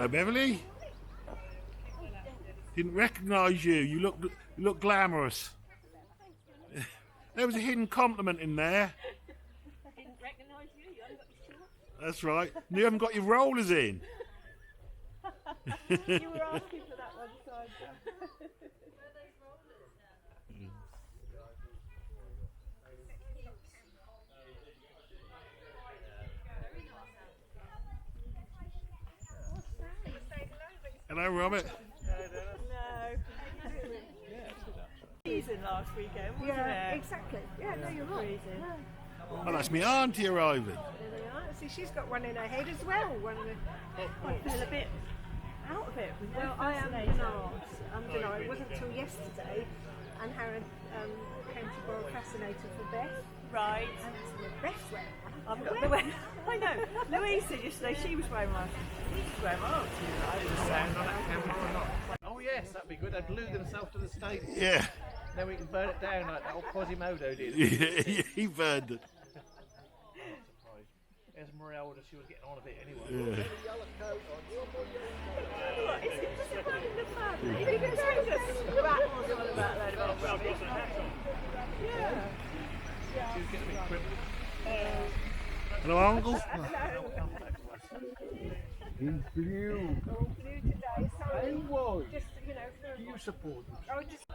Hello, Beverly. Didn't recognise you. You look glamorous. There was a hidden compliment in there. Didn't recognise you. You haven't got your shorts. That's right. And you haven't got your rollers in. You were asking for that one time. Hello, Robert. No. Season last weekend, wasn't it? Exactly. Yeah, no, you're right. No. Oh, that's me auntie arriving. There we are. See, she's got one in her head as well. One in her... I feel a bit out of it. Well, I am denied. It wasn't until yesterday, and Harry came to borrow a fascinator for Beth. Right. And it's the best wear. I've got the way. I know. Louise said yesterday she was wearing one. She was wearing one. Sound on that camera or not? Oh yes, that'd be good. They'd glue themselves to the stage. Yeah. Then we can burn it down like that old Quasimodo did. Yeah, he burned it. There's Morelda, she was getting on a bit anyway. Yeah. What, is it just a man in the family? You can just rattle on about that about rubbish. Yeah. She was getting a bit crimp. Hello, Uncle. He's blue. All blue today. So And why? just, you know, for... Do you support him? Oh, just...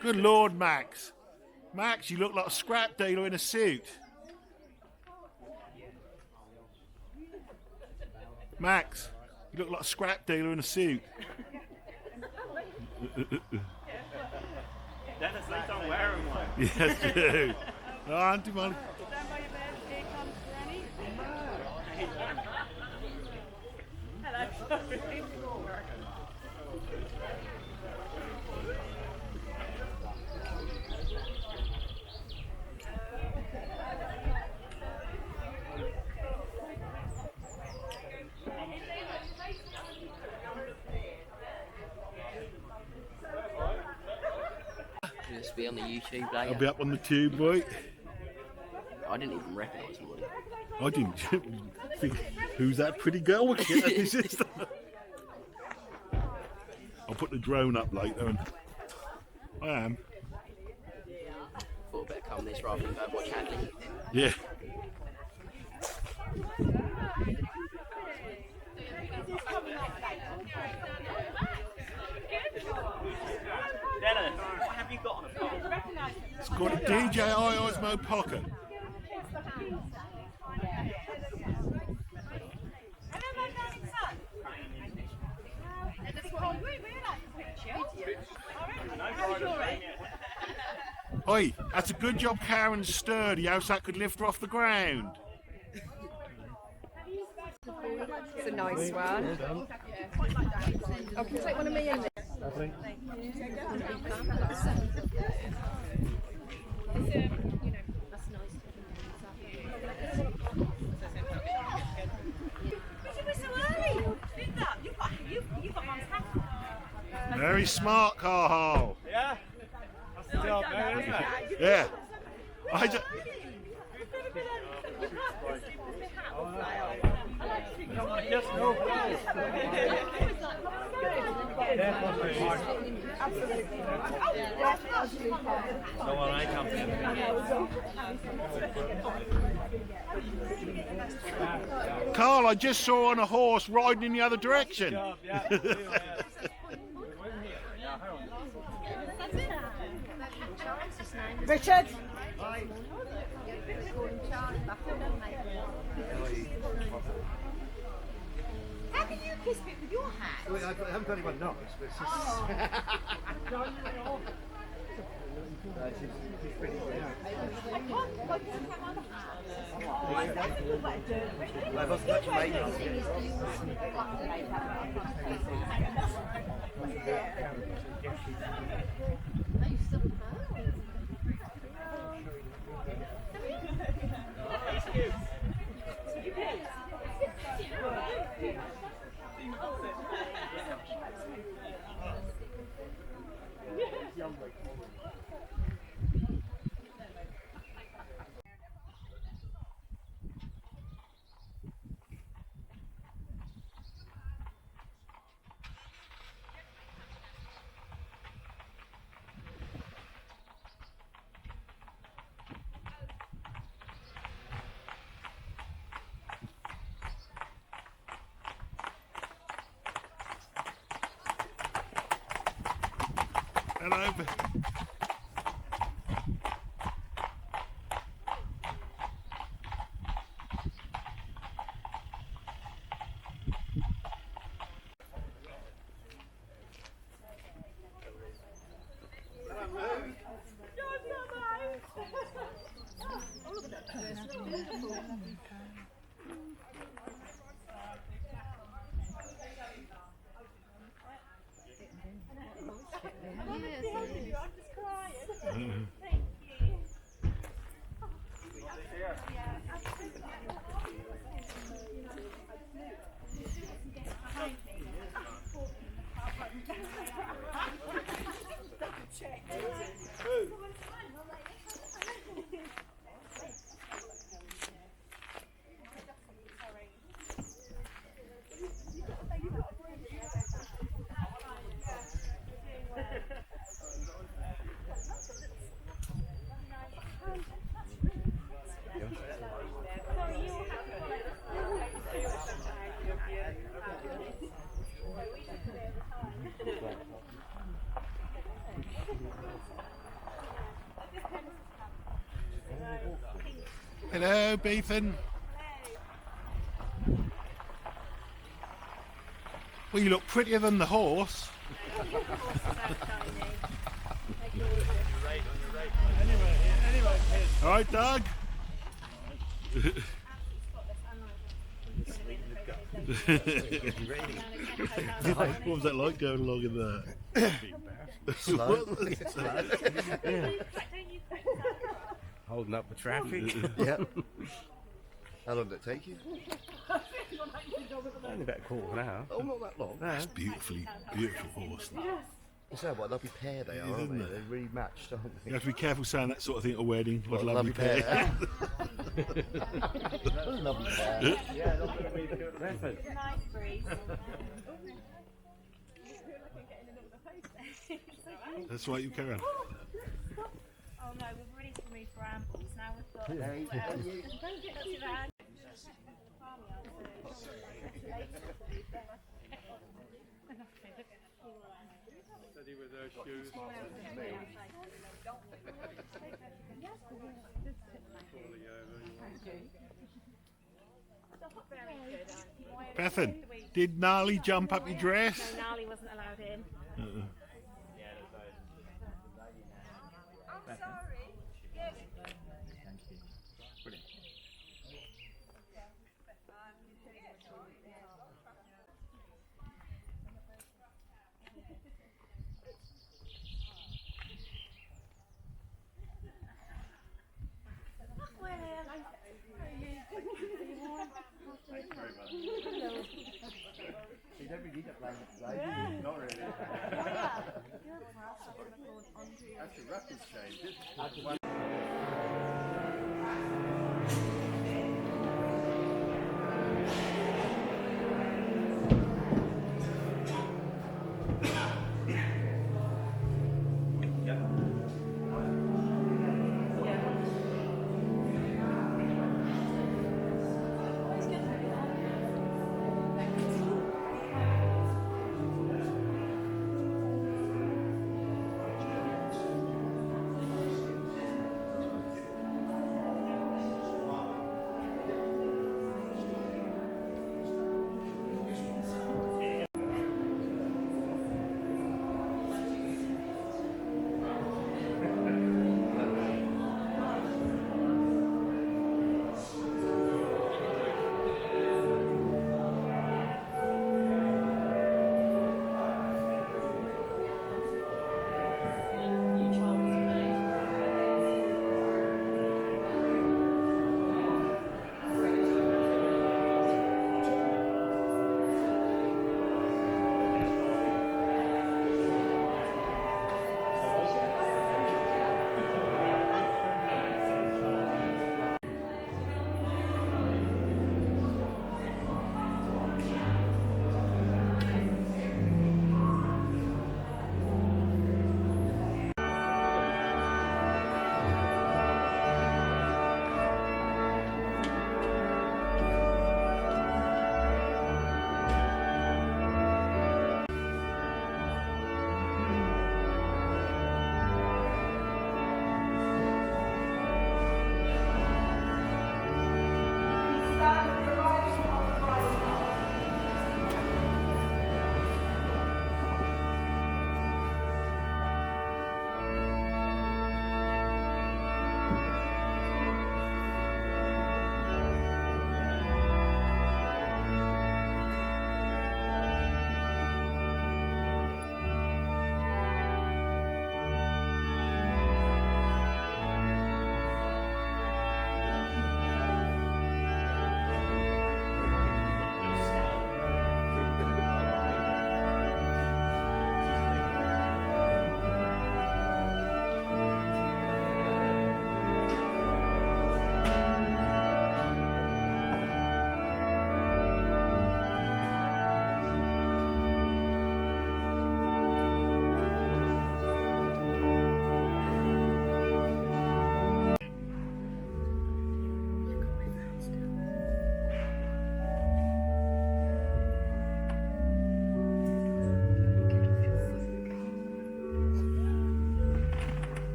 Good Lord, Max. Max, you look like a scrap dealer in a suit. Max, you look like a scrap dealer in a suit. Dennis thinks I'm wearing one. Yes, you do. Oh, Auntie Molly. Stand by your bed. Here comes Granny. Hello. Just be on the YouTube I'll later. be up on the tube, boy. I didn't even recognise anybody. I didn't think, who's that pretty girl? We can get that his sister. I'll put the drone up later. And I am. Thought I'd better come this rather than go watch Hadley. Yeah. Dennis, what have you got on a phone? It's got a DJI Osmo Pocket. Oi, that's a good job Karen's sturdy, else that could lift her off the ground. It's a nice one. I can take one of me in there. Very smart, Cathal. Yeah? That's the job, man, isn't it? Yeah. I just, Just no place. So when I come in. Carl, I just saw on a horse riding in the other direction. Richard! How can you kiss me with your hat? Well, I haven't got anyone knows, but it's just... she's pretty good. I can't have on I wasn't much made Hello. Hello, Bethan. Well, you look prettier than the horse. All right, Doug. What was that like going along in there? Holding up the traffic. Yeah. How long did it take you? Only about a quarter of an hour. Oh, not that long. That's beautiful horse. You say what a lovely pair they are, aren't they? They're really matched, aren't You they? have to be careful saying that sort of thing at a wedding. What a What a lovely pair. What a lovely pair. Yeah, not going to be good. Bethan. Nice breeze. That's right, you carry on. Oh no, we've already removed brambles. Now we've got. Don't get too bad. Steady with those shoes. Bethan, did Gnarly jump up your dress? No, Gnarly wasn't allowed in. You don't really need that blanket, not really. Actually, Rapids changed.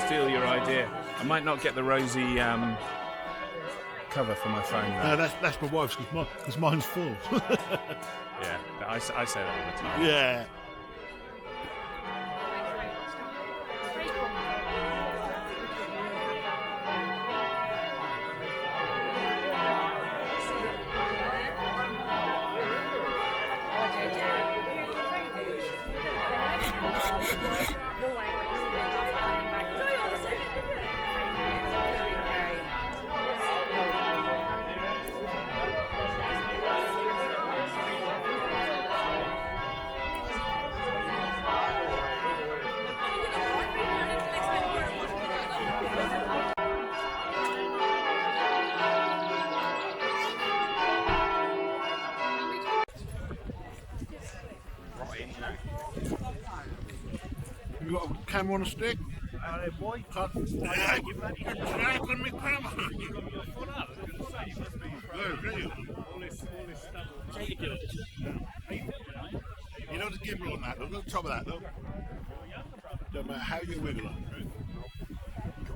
steal your idea. I might not get the rosy cover for my phone. No, that's my wife's because mine's full. Yeah, I say that all the time. Yeah. You got a camera on a stick? Boy, Cut. Yeah, you bloody drag on me camera. You know the gimbal on that, look at the top of that, look. Don't matter how you wiggle it.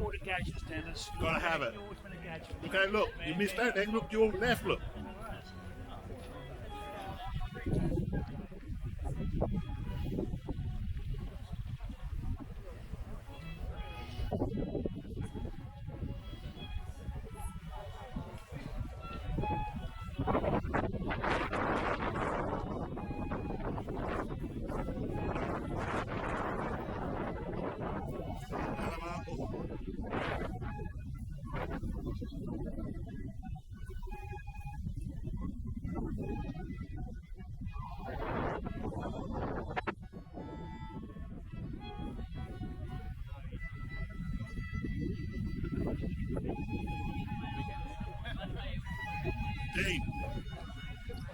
all the gadgets, Dennis. You've got to have it. You've always been a gadget. Okay, look, you missed out then. Look to your left, look.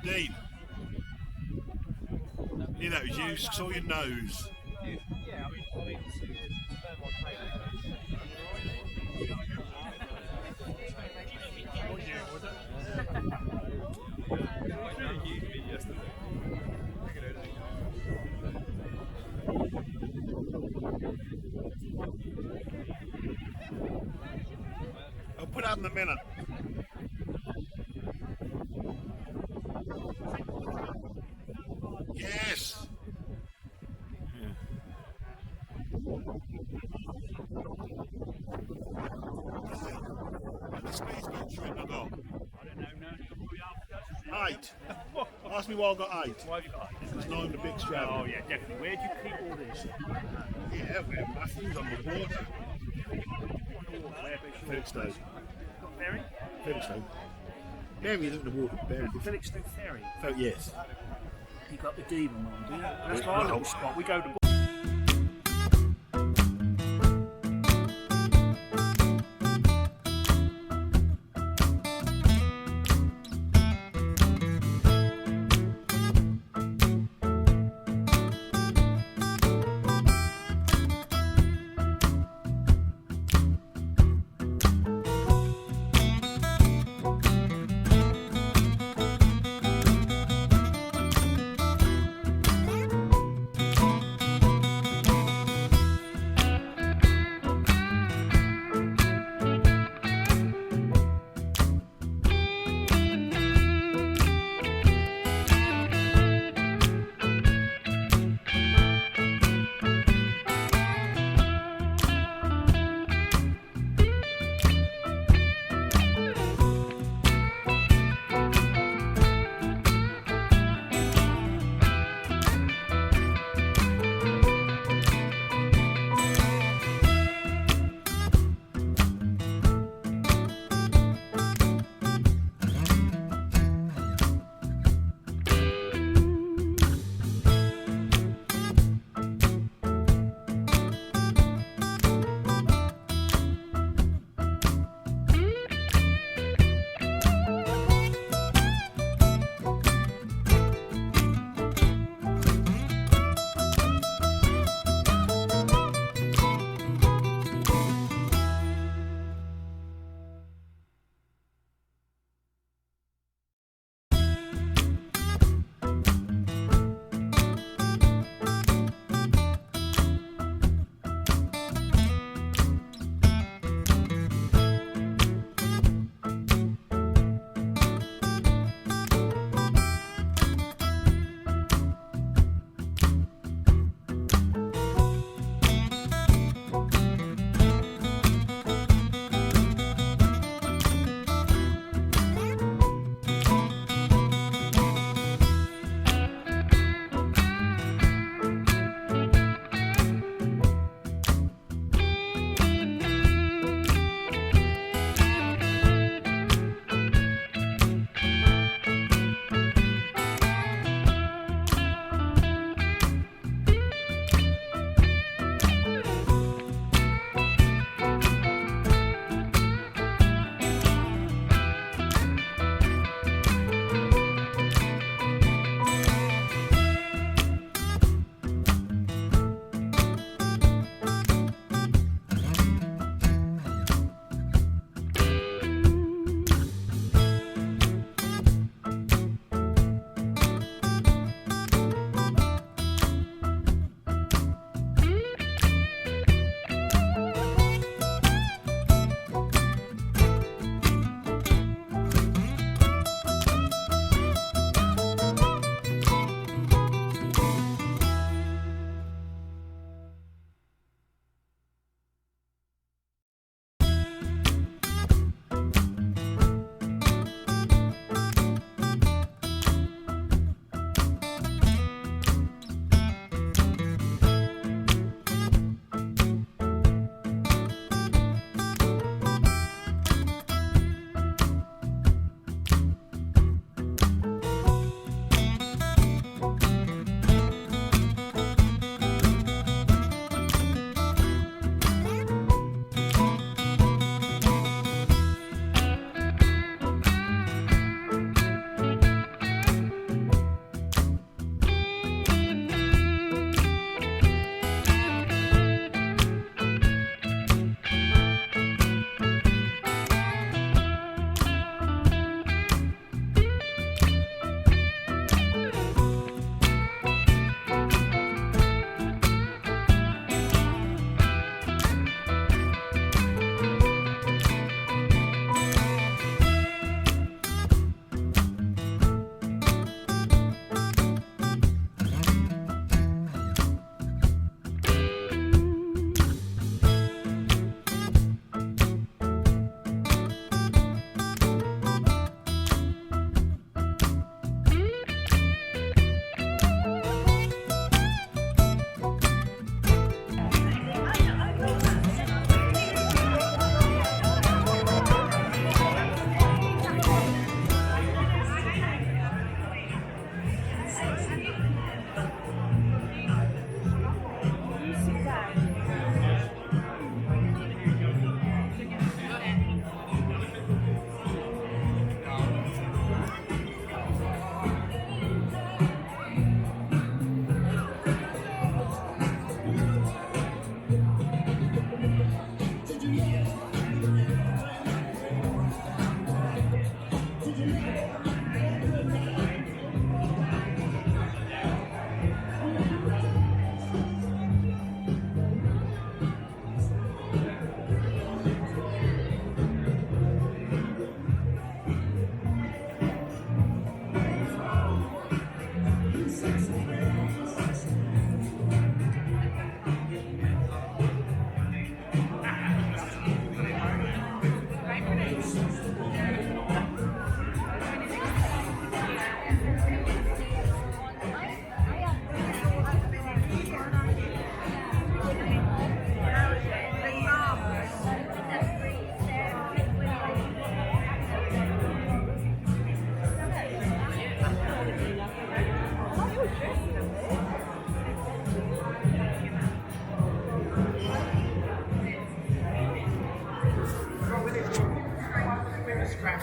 Dean. You know, you saw your nose. Yeah, I mean, I'll put up in a minute. Yes. The speed's got trim I got. I don't know, no. 8. Ask me why I got 8. Why have you got it? It's 9 the big strap. Oh, yeah, definitely. Where do you keep all this? Yeah, where my food's on the water. Felixstowe. Ferry? Felixstowe. Berry isn't the water, Berry. Felixstowe Ferry. Yes. You got the Devon one, do you? That's Yeah. our little spot. We go to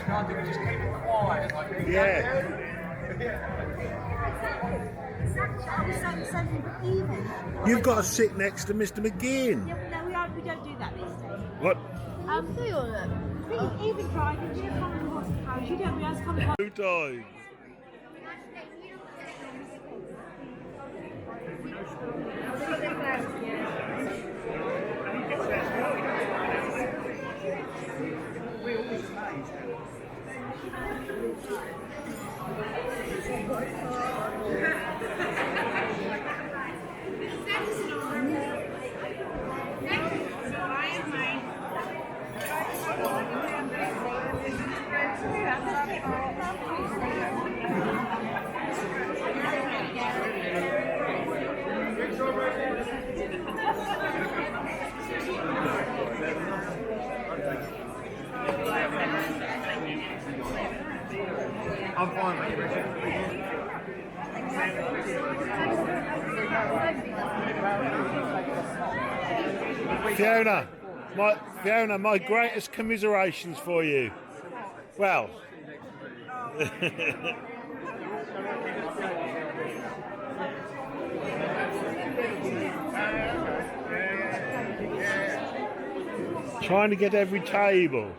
Can't do it, just keep it quiet. Like, Yeah. Even. You've got to sit next to Mr. McGinn. No, we don't do that these days. What? Even driving, do you have common horse carriage? You don't realise common horse. 2 times. I'm fine, mate. Fiona, my greatest commiserations for you. Well, trying to get every table.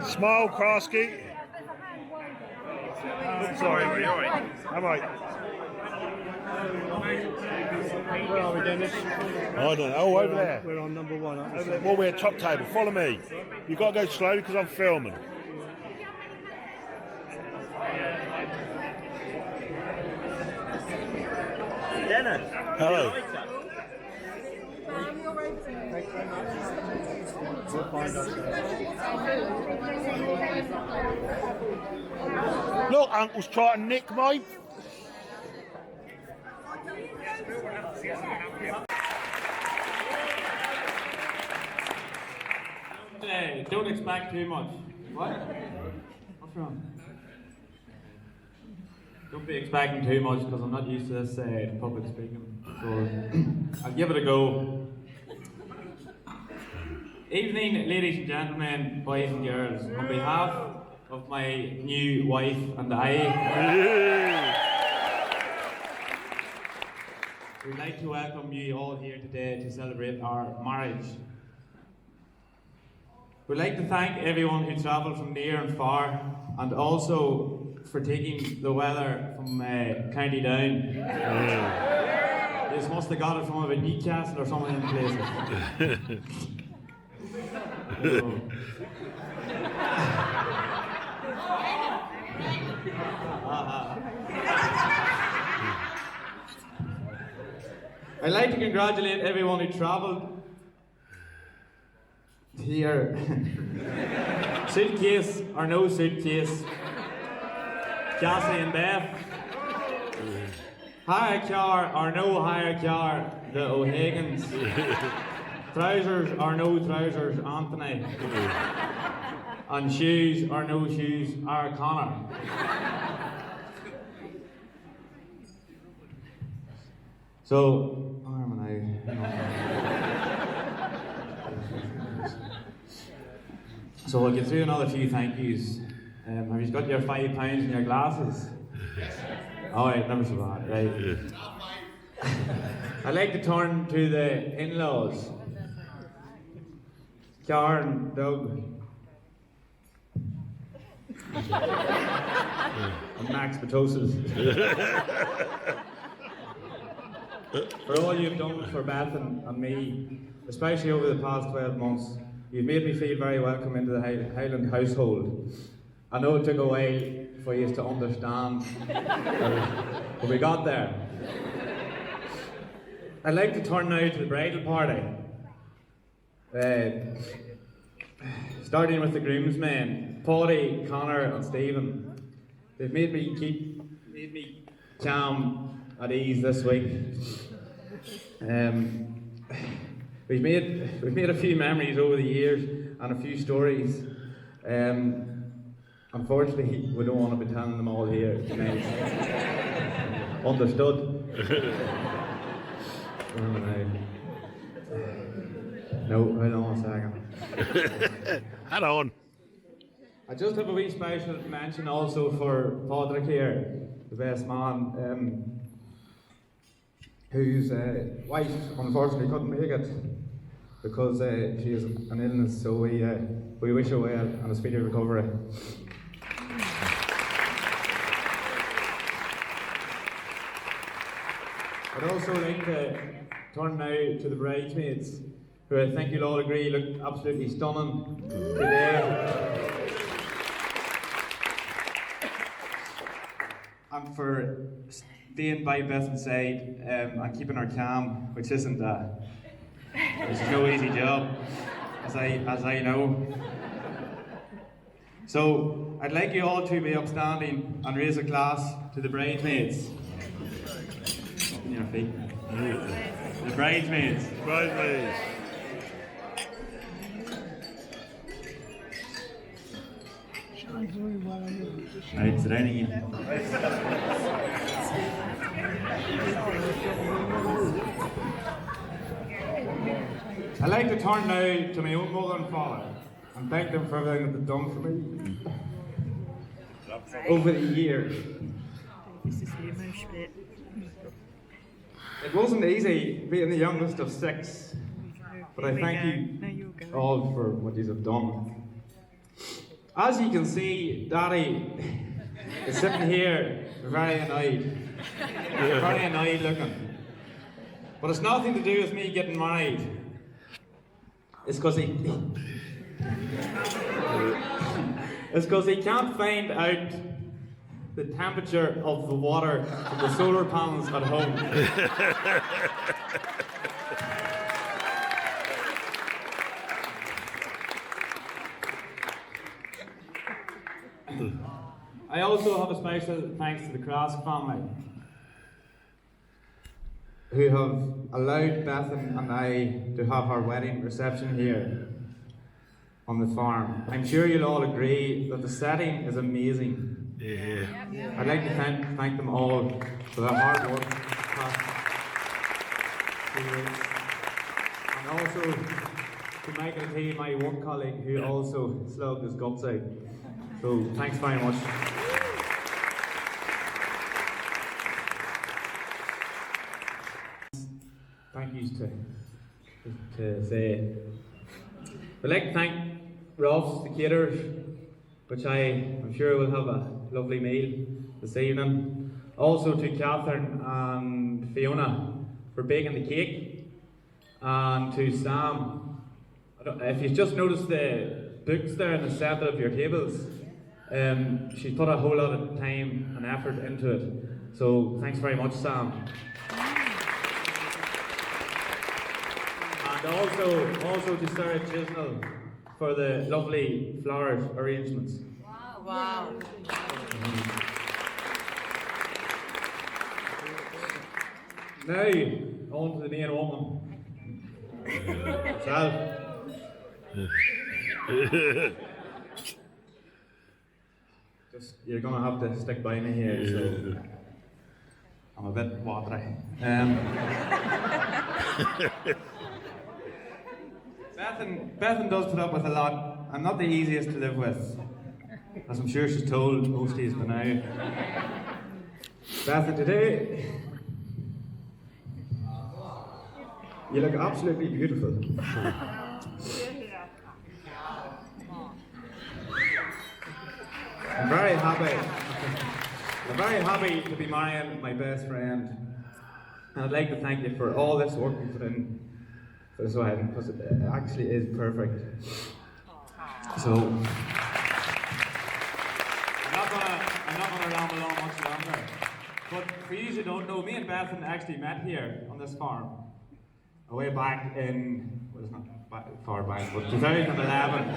Smile, Krosky. Sorry, are you alright? All right. Where are we, Dennis? I don't know. Oh, over there. We're on number 1, aren't we? Over there. Well, we're at top table. Follow me. You've got to go slowly because I'm filming. Dennis. Hello. We'll find us. Look, Uncle's trying to nick mine. Don't expect too much. What? What's wrong? Don't be expecting too much because I'm not used to this public speaking. So I'll give it a go. Evening, ladies and gentlemen, boys and girls. On behalf of my new wife and I, we'd like to welcome you all here today to celebrate our marriage. We'd like to thank everyone who travelled from near and far, and also for taking the weather from County Down. This must have got it from about Newcastle or something in places. I'd like to congratulate everyone who travelled here. Suitcase or no suitcase. Cassie and Beth. Hire car or no hire car. The O'Hagans. Trousers or no trousers. Anthony. And shoes or no shoes. Our Connor. So, arm and So I'll get through another few thank yous. Have you got your £5 in your glasses? Alright, never so bad, right. I'd like to turn to the in-laws. Karen, Doug. And Max Patosis. For all you've done for Bethan and me, especially over the past 12 months, you've made me feel very welcome into the Highland household. I know it took a while for you to understand, but we got there. I'd like to turn now to the bridal party. Starting with the groomsmen, Paddy, Connor and Stephen. They've made me calm at ease this week. We've made a few memories over the years and a few stories. unfortunately, we don't want to be telling them all here tonight. Understood? Oh, no, hold on a second. Head on. I just have a wee special mention also for Padraig here, the best man, whose wife unfortunately couldn't make it because she has an illness, so we wish her well and a speedy recovery. I'd also like to turn now to the bridesmaids, who I think you'll all agree look absolutely stunning today. And for staying by Bethan's side and keeping her calm, which isn't no easy job, as I know. So I'd like you all to be upstanding and raise a glass to the bridesmaids. On your feet. The bridesmaids. Bridesmaids. Right, it's raining again. I'd like to turn now to my own mother and father and thank them for everything that they've done for me over the years. This is the emotion bit. It wasn't easy being the youngest of 6, but I thank you all for what you have done. As you can see, Daddy is sitting here very annoyed. Very annoyed looking. But it's nothing to do with me getting married. It's because he can't find out the temperature of the water from the solar panels at home. I also have a special thanks to the Krask family, who have allowed Bethan and I to have our wedding reception here on the farm. I'm sure you'll all agree that the setting is amazing. Yeah. I'd like to thank them all for their hard work. And also to Michael T, my work colleague, who also slugged his guts out. So thanks very much. Thank yous to say. I'd like to thank Ross, the caterers, which I'm sure will have a lovely meal this evening. Also to Catherine and Fiona for baking the cake, and to Sam. If you've just noticed the books there in the centre of your tables, she put a whole lot of time and effort into it. So thanks very much, Sam. And also to Sarah Chisnell for the lovely flower arrangements. Wow. Now, on to the main woman. Sal. You're gonna have to stick by me here, so I'm a bit watery. Bethan does put up with a lot. I'm not the easiest to live with, as I'm sure she's told most days by now. Bethan, today you look absolutely beautiful. I'm very happy to be marrying my best friend, and I'd like to thank you for all this work you put in for this wedding, because it actually is perfect. So I'm not gonna ramble on much longer. But for you who don't know, me and Bethan actually met here on this farm, way back in, well, it's not far back, but 2011.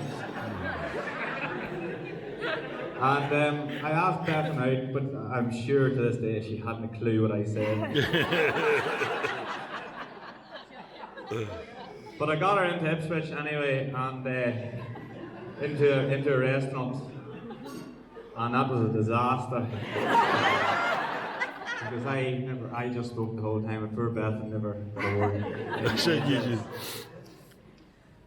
And I asked Bethan out, but I'm sure to this day she hadn't a clue what I said. But I got her into Ipswich anyway, and into a restaurant. and that was a disaster. Because I just spoke the whole time, and poor Bethan never got a word.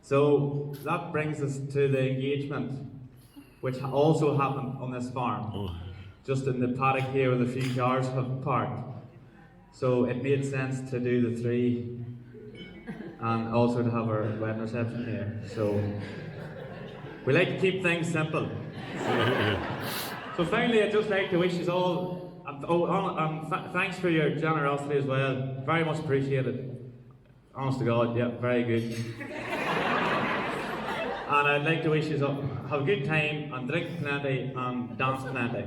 So that brings us to the engagement, which also happened on this farm, just in the paddock here where the few cars have parked. So it made sense to do the 3 and also to have our wedding reception here. So we like to keep things simple. So finally, I'd just like to wish you all, thanks for your generosity as well. Very much appreciated. Honest to God, yeah, very good. And I'd like to wish you all have a good time and drink plenty and dance plenty.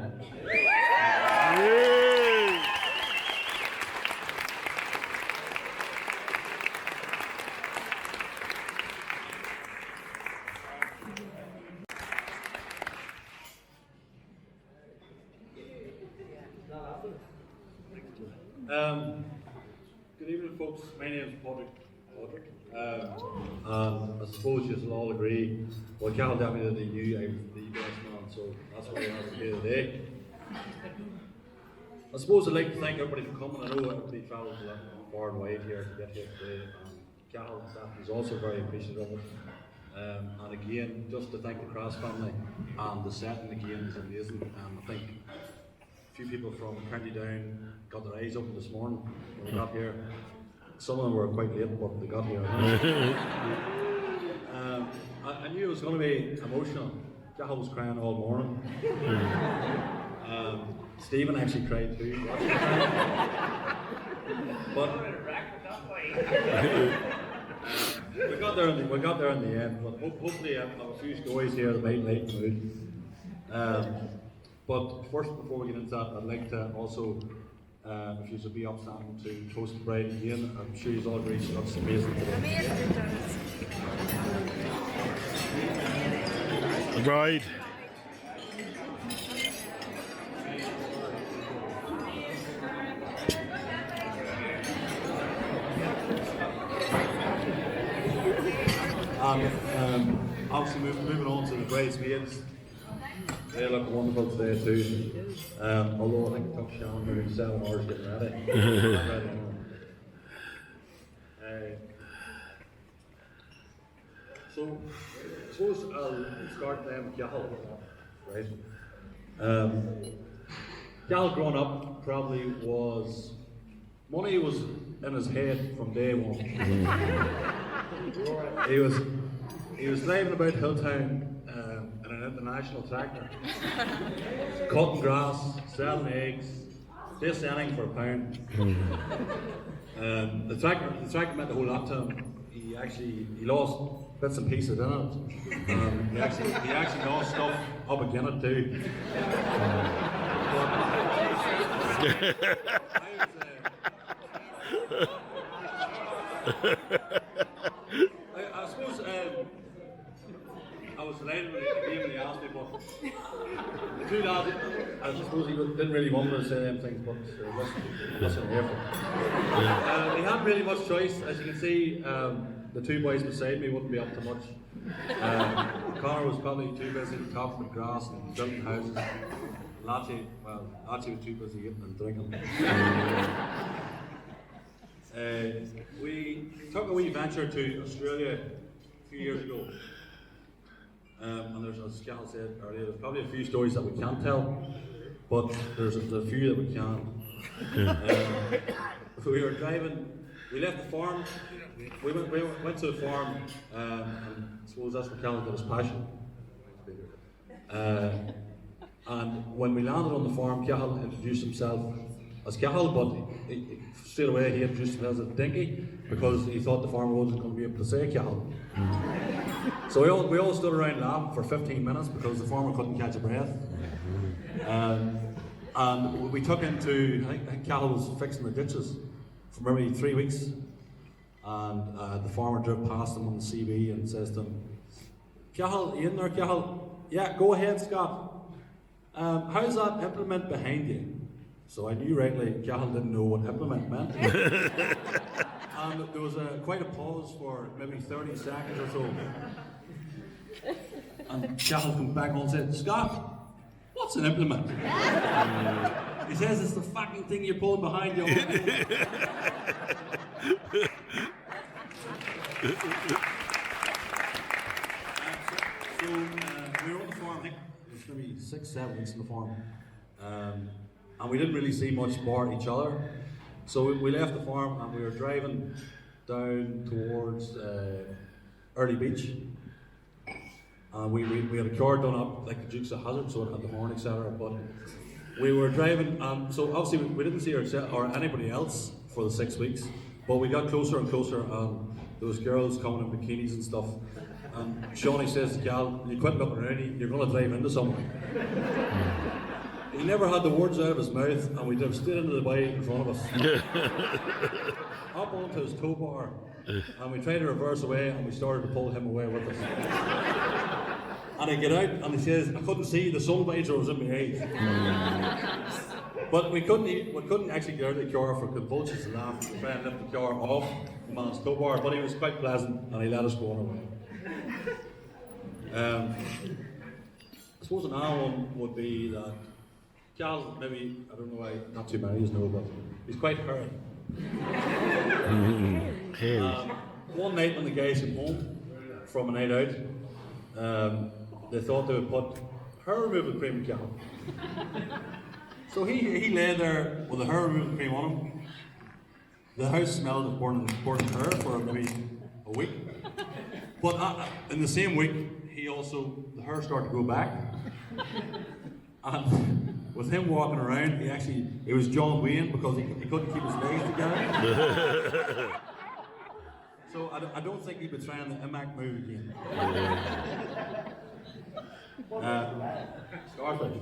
Good evening, folks. My name is Patrick. And I suppose you'll all agree, well, Cathal definitely knew I was the best man, so that's why I have here today. I suppose I'd like to thank everybody for coming. I know everybody travelled far and wide here to get here today. Cathal is also very appreciative of it. And again, just to thank the Cross family, and the setting again is amazing. I think a few people from County Down got their eyes open this morning when we got here. Some of them were quite late, but they got here. I knew it was going to be emotional. Cathal was crying all morning. Stephen actually cried too. But we got there in the end. But hopefully, I have a few stories here that might lighten the mood. But first, before we get into that, I'd like to also, if you should be upstanding to toast the bride again. I'm sure you've all agreed she looks amazing today. Amazing, The bride. Obviously, moving on to the bridesmaids. They look wonderful today too. Although I think it took Sean maybe 7 hours getting ready. So I suppose I'll start then with Cathal, right? Cathal growing up probably was, money was in his head from day one. He was driving about Hilltown in an international tractor, cutting grass, selling eggs, just anything for £1. The tractor meant a whole lot to him. He lost bits and pieces in it. He actually lost stuff up again it too. I suppose I was delighted when he asked me, but the 2 lads, I suppose he didn't really want me to say them things, but listen here. He hadn't really much choice. As you can see, the 2 boys beside me wouldn't be up to much. Connor was probably too busy chopping the grass and building houses. Lachie was too busy eating and drinking. We took a wee venture to Australia a few years ago. And there's, as Cathal said earlier, there's probably a few stories that we can't tell, but there's a few that we can. We were driving, we left the farm, we went to the farm, and I suppose that's what Cathal got his passion. And when we landed on the farm, Cathal introduced himself as Cathal, but straight away he introduced himself as Dinky because he thought the farmer wasn't going to be able to say Cathal. So we all stood around laughing for 15 minutes because the farmer couldn't catch a breath. And we took into, I think Cathal was fixing the ditches for maybe 3 weeks. And the farmer drove past him on the CB and says to him, Cathal, you in there, Cathal? Yeah, go ahead, Scott. How's that implement behind you? So I knew rightly Cathal didn't know what implement meant. And there was quite a pause for maybe 30 seconds or so. And Cathal comes back on and said, Scott, what What's an implement? He says it's the fucking thing you're pulling behind you. We were on the farm, I think it was maybe 6-7 weeks in the farm. And we didn't really see much bar each other. So we left the farm and we were driving down towards Early Beach. We had a car done up like the Dukes of Hazzard, so it had the horn, etc. But we were driving, so obviously we didn't see ourselves or anybody else for the 6 weeks. But we got closer and closer, and there was girls coming in bikinis and stuff. And Shawnee says to Cal, "You quit looking around, you're going to drive into someone." He never had the words out of his mouth, and we drove straight into the bay in front of us. Up onto his tow bar, and we tried to reverse away, and we started to pull him away with us. And I get out, and he says, "I couldn't see, the sun visor was in my eyes." But we couldn't actually get out of the car for convulsions and laugh to try and lift the car off the man's tow bar, but he was quite pleasant, and he let us go on our way. I suppose another one would be that Cal, maybe, I don't know why, not too many of us know, but he's quite hairy. One night when the guys came home from a night out, they thought they would put hair removal cream in Cal. So he lay there with the hair removal cream on him. The house smelled of burning hair for maybe a week. But in the same week, the hair started to go back. And with him walking around, it was John Wayne because he couldn't keep his legs together. So I don't think he'd be trying the IMAC move again. Starfish.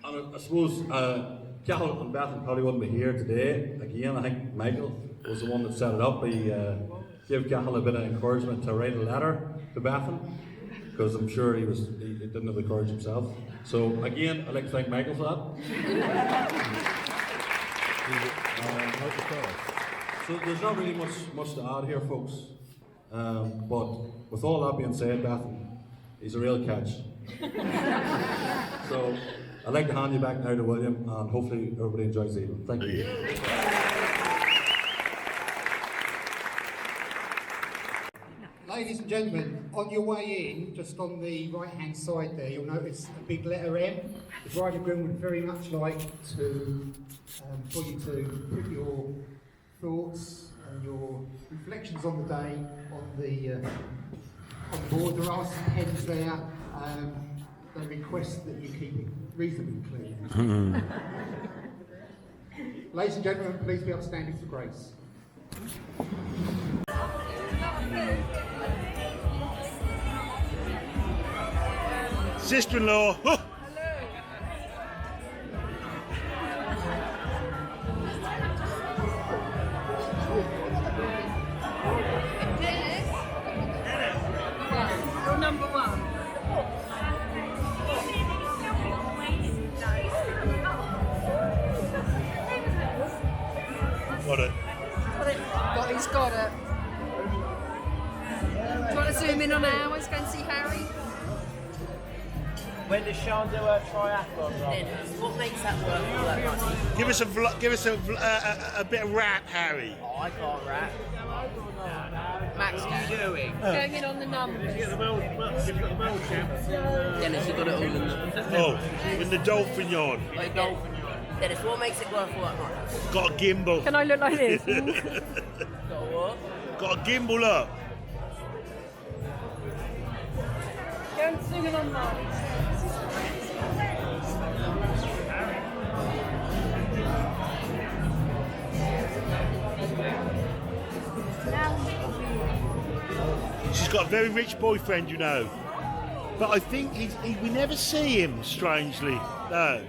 And I suppose Cathal and Bethan probably wouldn't be here today. Again, I think Michael was the one that set it up. He gave Cathal a bit of encouragement to write a letter to Bethan, because I'm sure he didn't have the courage himself. So again, I'd like to thank Michael for that. So there's not really much to add here, folks. But with all that being said, Bethan, he's a real catch. So I'd like to hand you back now to William, and hopefully everybody enjoys the evening. Thank you. Ladies and gentlemen, on your way in, just on the right-hand side there, you'll notice a big letter M. The bride and groom would very much like for you to put your thoughts and your reflections on the day on the board. There are some pens there. They request that you keep it reasonably clear. Ladies and gentlemen, please be upstanding for grace. Sister-in-law. Huh. You're number one. Got it. He's got it. Do you want to zoom in on ours? Go and see Harry. When does Sean do her triathlon run? What makes that worth all that money? Give us a bit of rap, Harry. Oh, I can't rap. Max, what are you doing? Going in on the numbers. Dennis, you got it all in the... Oh, with the dolphin yawn. Like dolphin. Dennis, what makes it worth all that money? Got a gimbal. Can I look like this? Got what? Got a gimbal up. Go and zoom in on mine. She's got a very rich boyfriend, you know. But I think we never see him, strangely. No.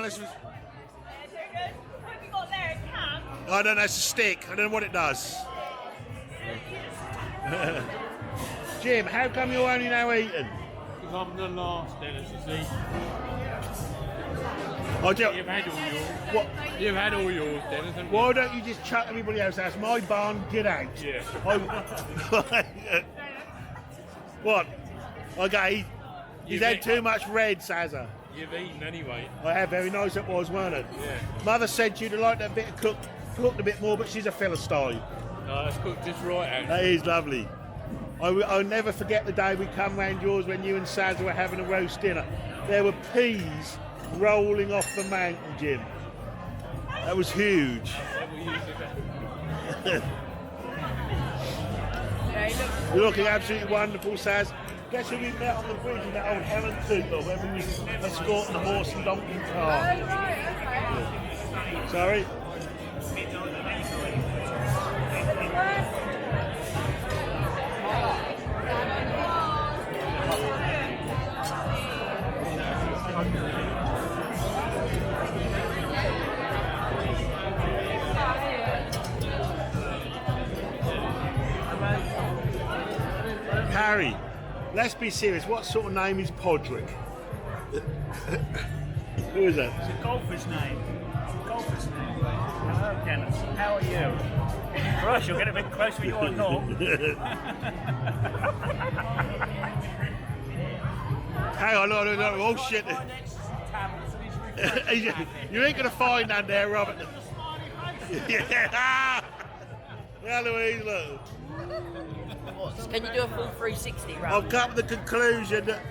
on, let's... What have you got there? A can? I don't know, it's a stick. I don't know what it does. Jim, how come you're only now eating? Because I'm the last, Dennis, you see. Oh, Jim, You've had all yours. what? You've had all yours, Dennis, haven't you? Why don't you just chuck everybody else out? My barn, get out. Yeah. What? Okay, he's You've had eat- too much red, Sazza. You've eaten anyway. I have, very nice it was, weren't it? Yeah. Mother said you'd like that bit of cooked a bit more, but she's a Philistine. No, it's cooked just right, actually. That is lovely. I'll never forget the day we come round yours when you and Sazza were having a roast dinner. There were peas rolling off the mountain, Jim. That was huge. You're looking absolutely wonderful, Saz. Guess who we met on the bridge in that old Helen Cooper when we was escorting the horse and donkey car? Sorry? Harry, let's be serious. What sort of name is Podrick? Who is that? It's a golfer's name. Hello, Kenneth. How are you? For us, you'll get a bit closer, you are not. Hang on, no. Oh shit. You ain't gonna find that there, Robert. Yeah. Yeah, Louise, look. Can you do a full 360 round? I've come to the conclusion that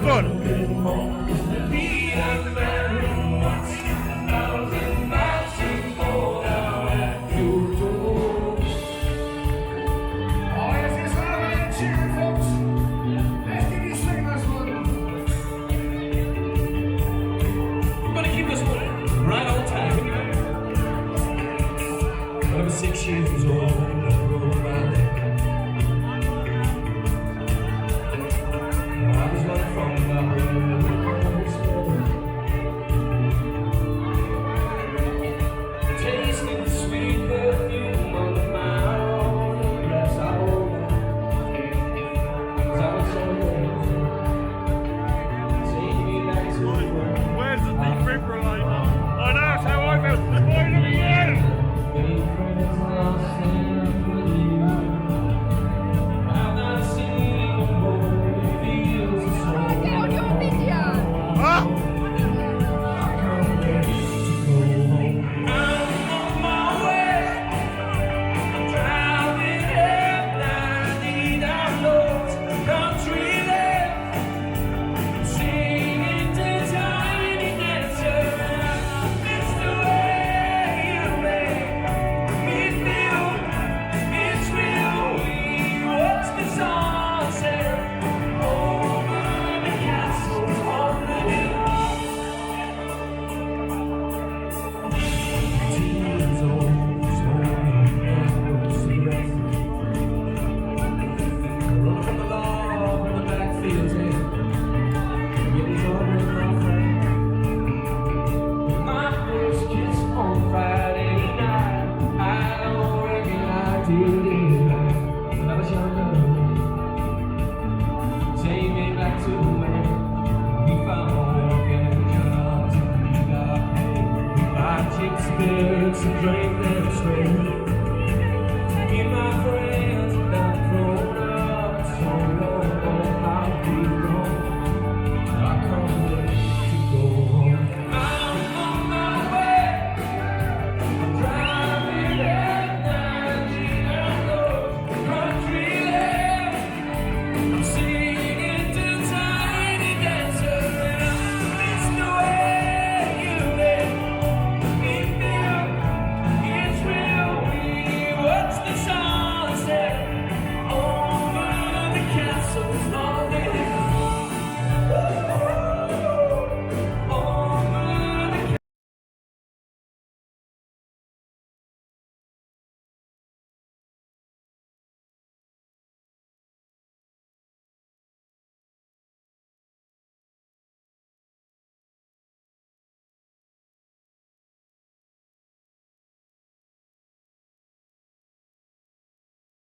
Go on.